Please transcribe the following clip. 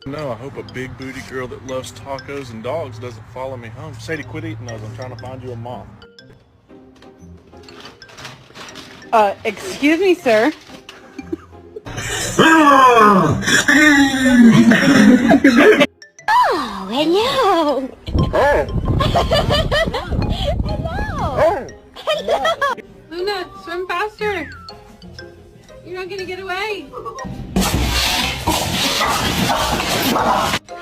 No, I hope a big booty girl that loves tacos and dogs doesn't follow me home. Sadie, quit eating those. I'm trying to find you a mom. Excuse me, sir. Oh, hello. Hello. Hello. Luna, swim faster. You're not gonna get away.